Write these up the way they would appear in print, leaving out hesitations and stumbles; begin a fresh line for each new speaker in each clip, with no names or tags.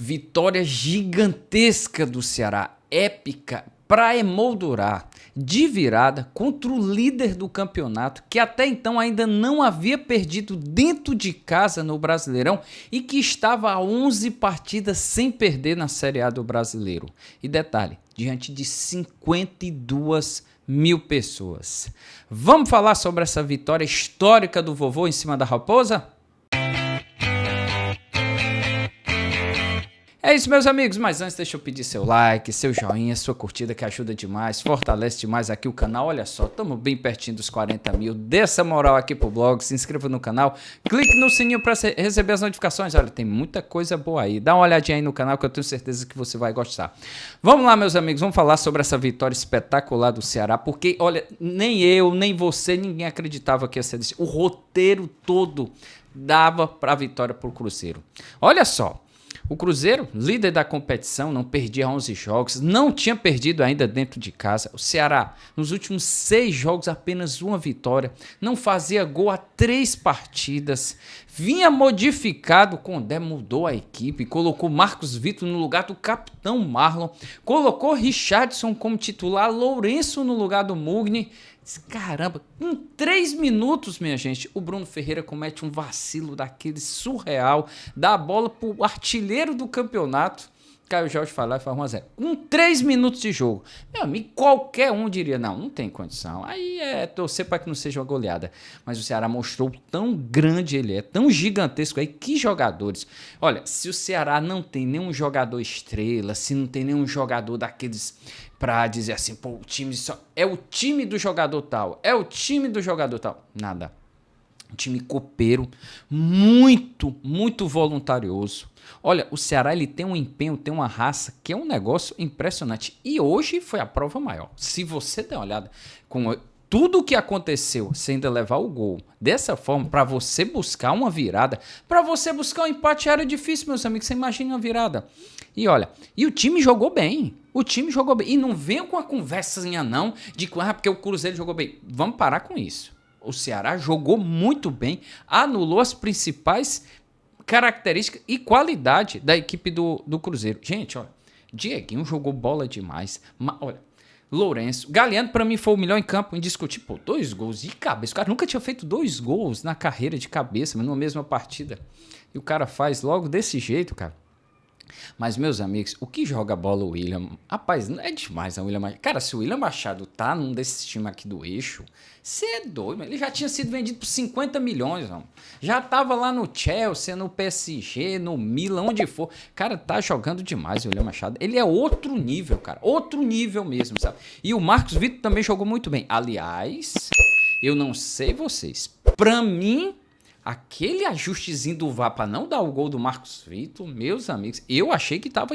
Vitória gigantesca do Ceará, épica, para emoldurar, de virada contra o líder do campeonato, que até então ainda não havia perdido dentro de casa no Brasileirão e que estava a 11 partidas sem perder na Série A do Brasileiro. E detalhe, diante de 52 mil pessoas. Vamos falar sobre essa vitória histórica do vovô em cima da Raposa? É isso, meus amigos, mas antes deixa eu pedir seu like, seu joinha, sua curtida que ajuda demais, fortalece demais aqui o canal. Olha só, estamos bem pertinho dos 40 mil, dê essa moral aqui pro blog, se inscreva no canal, clique no sininho para receber as notificações. Olha, tem muita coisa boa aí, dá uma olhadinha aí no canal que eu tenho certeza que você vai gostar. Vamos lá, meus amigos, vamos falar sobre essa vitória espetacular do Ceará, porque, olha, nem eu, nem você, ninguém acreditava que ia ser desse. O roteiro todo dava para a vitória pro Cruzeiro. Olha só. O Cruzeiro, líder da competição, não perdia 11 jogos, não tinha perdido ainda dentro de casa. O Ceará, nos últimos 6 jogos, apenas uma vitória, não fazia gol há 3 partidas, vinha modificado, o Condé mudou a equipe, colocou Marcos Vitor no lugar do capitão Marlon, colocou Richardson como titular, Lourenço no lugar do Mugni. Caramba, em 3 minutos, minha gente, o Bruno Ferreira comete um vacilo daquele surreal, dá a bola pro artilheiro do campeonato, Caio Jorge fala e faz 1-0. Com 3 minutos de jogo, meu amigo, qualquer um diria, não tem condição. Aí é torcer para que não seja uma goleada. Mas o Ceará mostrou tão grande ele é, tão gigantesco aí, que jogadores. Olha, se o Ceará não tem nenhum jogador estrela, se não tem nenhum jogador daqueles pra dizer assim, pô, o time só é o time do jogador tal, é o time do jogador tal. Nada. Um time copeiro, muito voluntarioso. Olha, o Ceará ele tem um empenho, tem uma raça que é um negócio impressionante. E hoje foi a prova maior. Se você der uma olhada com tudo o que aconteceu sem ainda levar o gol dessa forma, para você buscar uma virada, para você buscar um empate era difícil, meus amigos. Você imagina uma virada. E olha, e o time jogou bem. O time jogou bem. E não venha com a conversinha não de que porque o Cruzeiro jogou bem. Vamos parar com isso. O Ceará jogou muito bem, anulou as principais características e qualidade da equipe do Cruzeiro. Gente, olha, Dieguinho jogou bola demais. Olha, Lourenço, Galeano pra mim foi o melhor em campo, indiscutível. Pô, 2 gols de cabeça. O cara nunca tinha feito 2 gols na carreira de cabeça, mas numa mesma partida. E o cara faz logo desse jeito, cara. Mas, meus amigos, o que joga bola o William? Rapaz, não é demais a William Machado. Cara, se o William Machado tá num desses times aqui do eixo, você é doido, ele já tinha sido vendido por 50 milhões, mano. Já tava lá no Chelsea, no PSG, no Milan, onde for. Cara, tá jogando demais o William Machado. Ele é outro nível, cara. Outro nível mesmo, sabe? E o Marcos Vitor também jogou muito bem. Aliás, eu não sei vocês. Pra mim, aquele ajustezinho do VAR para não dar o gol do Marcos Vitor, meus amigos, eu achei que tava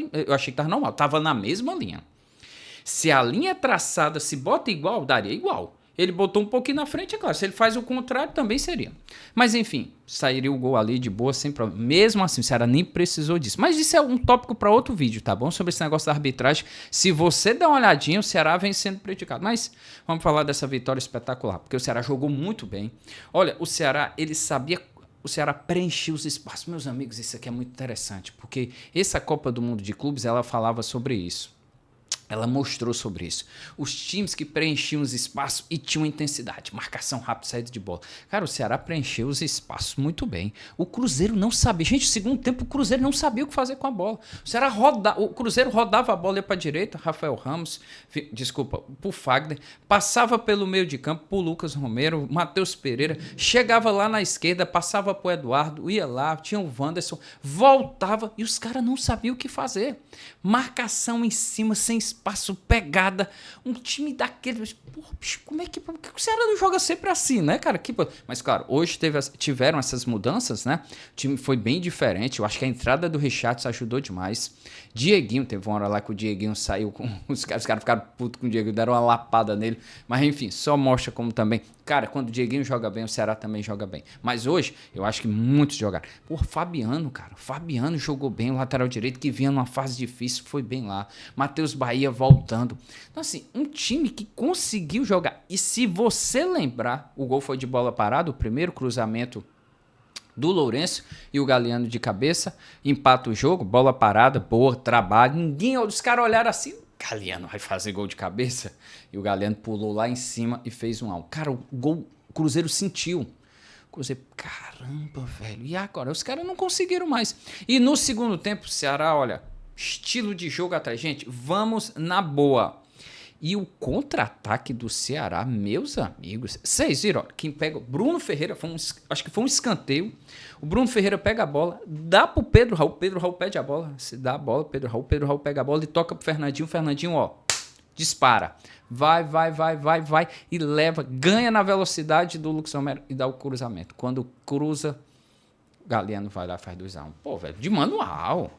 normal, tava na mesma linha. Se a linha é traçada, se bota igual, daria igual. Ele botou um pouquinho na frente, é claro. Se ele faz o contrário, também seria. Mas enfim, sairia o gol ali de boa, sem problema. Mesmo assim, o Ceará nem precisou disso. Mas isso é um tópico para outro vídeo, tá bom? Sobre esse negócio da arbitragem. Se você der uma olhadinha, o Ceará vem sendo prejudicado. Mas vamos falar dessa vitória espetacular, porque o Ceará jogou muito bem. Olha, o Ceará, ele sabia... O Ceará preencheu os espaços. Meus amigos, isso aqui é muito interessante, porque essa Copa do Mundo de Clubes, ela falava sobre isso. Ela mostrou sobre isso. Os times que preenchiam os espaços e tinham intensidade, marcação rápida, saída de bola. Cara, o Ceará preencheu os espaços muito bem. O Cruzeiro não sabia. Gente, no segundo tempo, o Cruzeiro não sabia o que fazer com a bola. O Cruzeiro rodava a bola para a direita, Rafael Ramos, pro Fagner, passava pelo meio de campo, pro Lucas Romero, Matheus Pereira, chegava lá na esquerda, passava pro Eduardo, ia lá, tinha o Wanderson, voltava e os caras não sabiam o que fazer. Marcação em cima, sem espaço, pegada, um time daquele, porra, bicho, como é que o Ceará não joga sempre assim, né, cara? Mas claro, hoje tiveram essas mudanças, né? O time foi bem diferente, eu acho que a entrada do Richardson ajudou demais. Dieguinho, teve uma hora lá que o Dieguinho saiu com os caras ficaram putos com o Dieguinho, deram uma lapada nele, mas enfim, só mostra como também, cara, quando o Dieguinho joga bem, o Ceará também joga bem. Mas hoje, eu acho que muitos jogaram. Pô, Fabiano, cara, Fabiano jogou bem, o lateral direito que vinha numa fase difícil, foi bem lá. Matheus Bahia voltando. Então, assim, um time que conseguiu jogar. E se você lembrar, o gol foi de bola parada, o primeiro cruzamento do Lourenço e o Galeano de cabeça, empata o jogo, bola parada, boa, trabalho, os caras olharam assim, o Galeano vai fazer gol de cabeça, e o Galeano pulou lá em cima e fez 1-1. Cara, o gol, o Cruzeiro sentiu, o Cruzeiro, caramba, velho, e agora? Os caras não conseguiram mais, e no segundo tempo, o Ceará, olha, estilo de jogo atrás, gente, vamos na boa. E o contra-ataque do Ceará, meus amigos, vocês viram, ó, quem pega, Bruno Ferreira, acho que foi um escanteio, o Bruno Ferreira pega a bola, dá pro Pedro Raul pede a bola, se dá a bola, Pedro Raul pega a bola e toca pro Fernandinho, Fernandinho, ó, dispara, vai, e leva, ganha na velocidade do Lucas Romero e dá o cruzamento. Quando cruza, Galeano vai lá e faz 2-1. Pô, velho, de manual,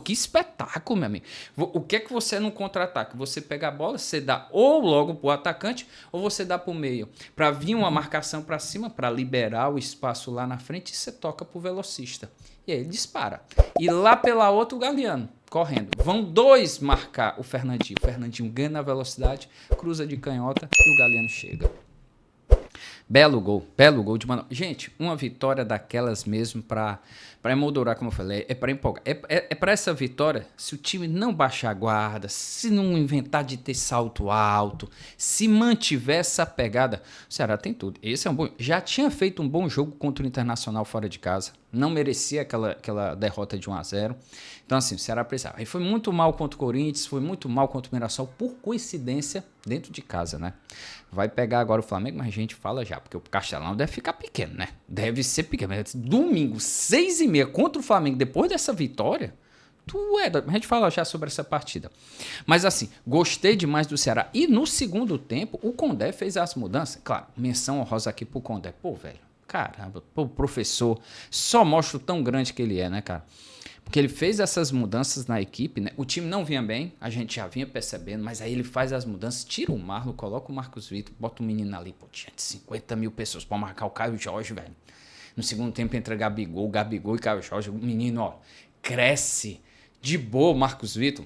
que espetáculo, meu amigo. O que é que você no contra-ataque? Você pega a bola, você dá ou logo pro atacante, ou você dá pro meio. Pra vir uma marcação pra cima, pra liberar o espaço lá na frente, você toca pro velocista. E aí ele dispara. E lá pela outra, o Galeano, correndo. Vão dois marcar o Fernandinho. O Fernandinho ganha na velocidade, cruza de canhota e o Galeano chega. Belo gol de Manoel. Gente, uma vitória daquelas mesmo para emoldurar, como eu falei, é para empolgar. É para essa vitória, se o time não baixar a guarda, se não inventar de ter salto alto, se mantiver essa pegada, o Ceará tem tudo. Esse é um bom. Já tinha feito um bom jogo contra o Internacional fora de casa, não merecia aquela derrota de 1-0. Então, assim, o Ceará precisava. E foi muito mal contra o Corinthians, foi muito mal contra o Mirassol, por coincidência, dentro de casa, né? Vai pegar agora o Flamengo, mas a gente fala já, porque o Castelão deve ficar pequeno, né? Deve ser pequeno. Domingo, 6h30 contra o Flamengo, depois dessa vitória, a gente fala já sobre essa partida. Mas assim, gostei demais do Ceará. E no segundo tempo, o Condé fez as mudanças. Claro, menção honrosa aqui pro Condé. Pô, velho, caramba, o professor só mostra o tão grande que ele é, né, cara? Porque ele fez essas mudanças na equipe, né? O time não vinha bem, a gente já vinha percebendo, mas aí ele faz as mudanças, tira o Marlon, coloca o Marcos Vitor, bota o menino ali, pô, tinha 50 mil pessoas pra marcar o Caio Jorge, velho. No segundo tempo entra Gabigol e Caio Jorge, o menino, ó, cresce de boa, Marcos Vitor.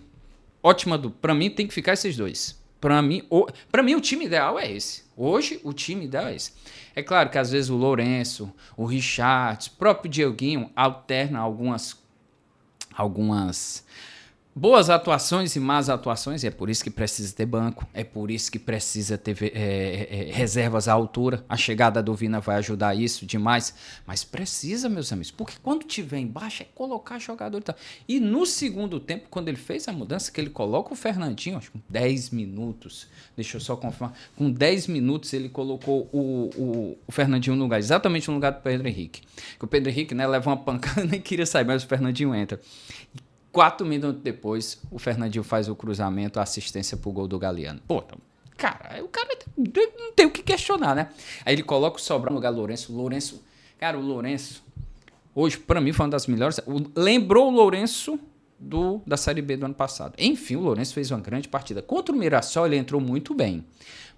Ótima dupla. Pra mim tem que ficar esses dois. Pra mim o time ideal é esse. Hoje o time ideal é esse. É claro que às vezes o Lourenço, o Richard, o próprio Dieguinho alterna algumas boas atuações e más atuações, e é por isso que precisa ter banco, é por isso que precisa ter reservas à altura. A chegada do Vina vai ajudar isso demais, mas precisa, meus amigos, porque quando tiver embaixo é colocar jogador e tal. E no segundo tempo, quando ele fez a mudança, que ele coloca o Fernandinho, acho que com 10 minutos, deixa eu só confirmar, com 10 minutos ele colocou o Fernandinho no lugar, exatamente no lugar do Pedro Henrique. Que o Pedro Henrique, né, leva uma pancada, nem queria sair, mas o Fernandinho entra. 4 minutos depois, o Fernandinho faz o cruzamento, a assistência pro gol do Galeano. Pô, cara, o cara não tem o que questionar, né? Aí ele coloca o Sobral no lugar do Lourenço. O Lourenço, hoje, pra mim, foi uma das melhores. Lembrou o Lourenço da Série B do ano passado. Enfim, o Lourenço fez uma grande partida. Contra o Mirassol, ele entrou muito bem.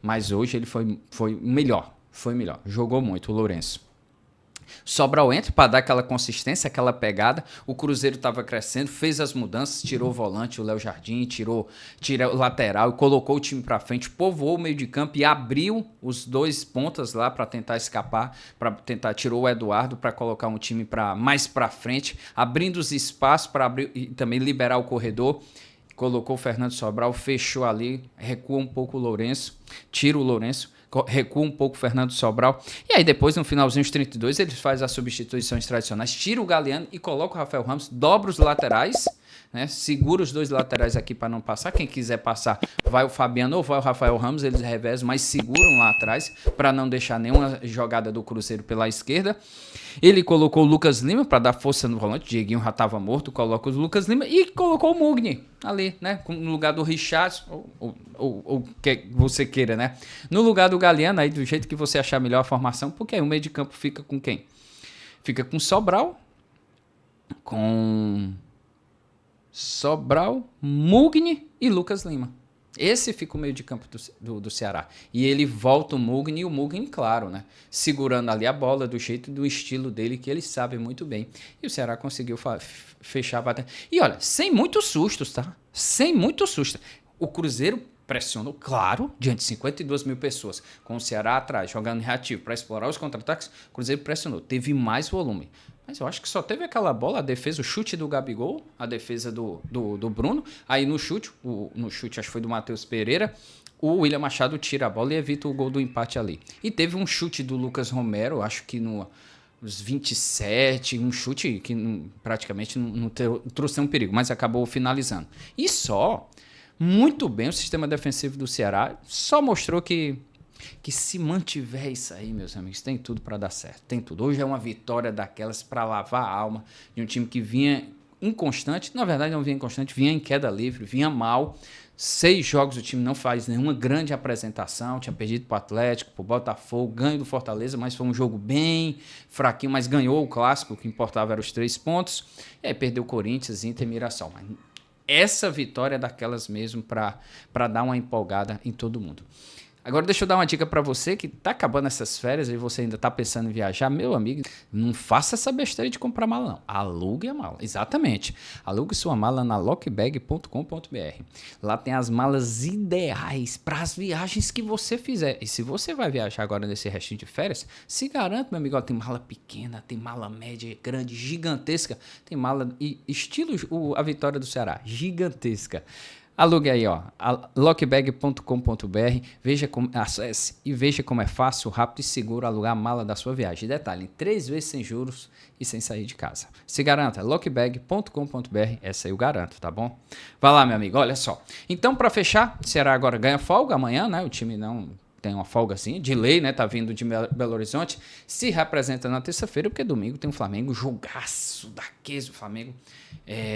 Mas hoje ele foi melhor. Foi melhor. Jogou muito o Lourenço. Sobral entra para dar aquela consistência, aquela pegada. O Cruzeiro estava crescendo, fez as mudanças, tirou o volante, o Léo Jardim, tirou o lateral e colocou o time para frente, povoou o meio de campo e abriu os dois pontas lá para tentar escapar, tirou o Eduardo para colocar um time mais para frente, abrindo os espaços para abrir e também liberar o corredor. Colocou o Fernando Sobral, fechou ali, recua um pouco o Lourenço, tira o Lourenço, recua um pouco o Fernando Sobral. E aí depois, no finalzinho dos 32, ele faz as substituições tradicionais, tira o Galeano e coloca o Rafael Ramos, dobra os laterais, né? Segura os dois laterais aqui para não passar. Quem quiser passar, vai o Fabiano ou vai o Rafael Ramos, eles revezam, mas seguram lá atrás para não deixar nenhuma jogada do Cruzeiro pela esquerda. Ele colocou o Lucas Lima para dar força no volante, o Dieguinho já estava morto, coloca o Lucas Lima e colocou o Mugni ali, né, no lugar do Richard, ou que você queira, né, no lugar do Galeano, aí do jeito que você achar melhor a formação, porque aí o meio de campo fica com quem? Fica com Sobral, Mugni e Lucas Lima. Esse fica o meio de campo do Ceará. E ele volta o Mugni, e o Mugni, claro, né? Segurando ali a bola do jeito do estilo dele, que ele sabe muito bem. E o Ceará conseguiu fechar a batalha. E olha, sem muitos sustos, tá? Sem muito susto. O Cruzeiro pressionou, claro, diante de 52 mil pessoas, com o Ceará atrás, jogando reativo para explorar os contra-ataques, o Cruzeiro pressionou, teve mais volume. Mas eu acho que só teve aquela bola, a defesa, o chute do Gabigol, a defesa do Bruno, aí no chute acho que foi do Matheus Pereira, o William Machado tira a bola e evita o gol do empate ali. E teve um chute do Lucas Romero, acho que nos 27, um chute que praticamente não trouxe nenhum perigo, mas acabou finalizando. E só, muito bem, o sistema defensivo do Ceará só mostrou que se mantiver isso aí, meus amigos, tem tudo para dar certo, tem tudo. Hoje é uma vitória daquelas para lavar a alma de um time que vinha inconstante, na verdade não vinha inconstante, vinha em queda livre, vinha mal. 6 jogos o time não faz nenhuma grande apresentação, tinha perdido para o Atlético, para o Botafogo, ganho do Fortaleza, mas foi um jogo bem fraquinho, mas ganhou o clássico, o que importava eram os 3 pontos, e aí perdeu o Corinthians, Inter e Mirassol. Mas essa vitória é daquelas mesmo para dar uma empolgada em todo mundo. Agora deixa eu dar uma dica para você que tá acabando essas férias e você ainda tá pensando em viajar. Meu amigo, não faça essa besteira de comprar mala não. Alugue a mala. Exatamente. Alugue sua mala na lockbag.com.br. Lá tem as malas ideais para as viagens que você fizer. E se você vai viajar agora nesse restinho de férias, se garante, meu amigo, ó, tem mala pequena, tem mala média, grande, gigantesca. Tem mala estilo a Vitória do Ceará, gigantesca. Alugue aí, ó, lockbag.com.br, acesse e veja como é fácil, rápido e seguro alugar a mala da sua viagem. Detalhe, 3 vezes sem juros e sem sair de casa. Se garanta, lockbag.com.br, essa eu garanto, tá bom? Vai lá, meu amigo, olha só. Então, para fechar, Ceará agora ganha folga amanhã, né? O time não tem uma folga assim, de lei, né? Tá vindo de Belo Horizonte, se representa na terça-feira, porque domingo tem um Flamengo, jogaço daqueles, o Flamengo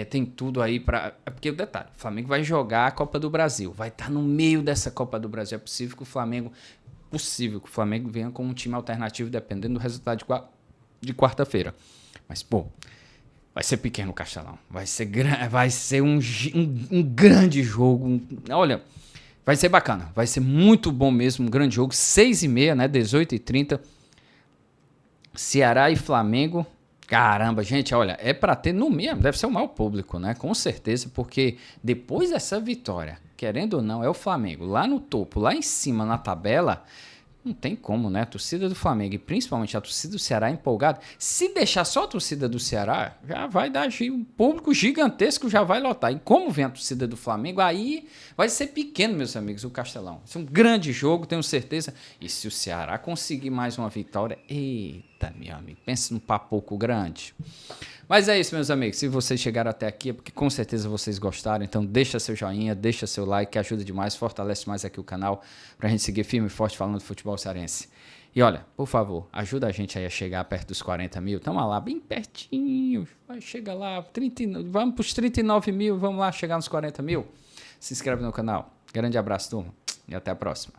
tem tudo aí para... Porque o detalhe, o Flamengo vai jogar a Copa do Brasil, vai estar no meio dessa Copa do Brasil, é possível que o Flamengo venha com um time alternativo, dependendo do resultado de quarta-feira. Mas, pô, vai ser pequeno o Castelão, vai ser um grande jogo, olha... Vai ser bacana, vai ser muito bom mesmo, um grande jogo, 6h30, né, 18h30, Ceará e Flamengo, caramba, gente, olha, é para ter no mínimo, deve ser o maior público, né, com certeza, porque depois dessa vitória, querendo ou não, é o Flamengo, lá no topo, lá em cima na tabela, não tem como, né? A torcida do Flamengo e principalmente a torcida do Ceará empolgada. Se deixar só a torcida do Ceará, já vai dar um público gigantesco, já vai lotar. E como vem a torcida do Flamengo, aí vai ser pequeno, meus amigos, o Castelão. Vai ser um grande jogo, tenho certeza. E se o Ceará conseguir mais uma vitória, eita, meu amigo, pensa num papoco grande. Mas é isso, meus amigos. Se vocês chegaram até aqui é porque com certeza vocês gostaram. Então deixa seu joinha, deixa seu like, que ajuda demais, fortalece mais aqui o canal pra gente seguir firme e forte falando de futebol cearense. E olha, por favor, ajuda a gente aí a chegar perto dos 40 mil. Tamo lá, bem pertinho. Vai chegar lá, vamos pros 39 mil, vamos lá chegar nos 40 mil. Se inscreve no canal. Grande abraço, turma, e até a próxima.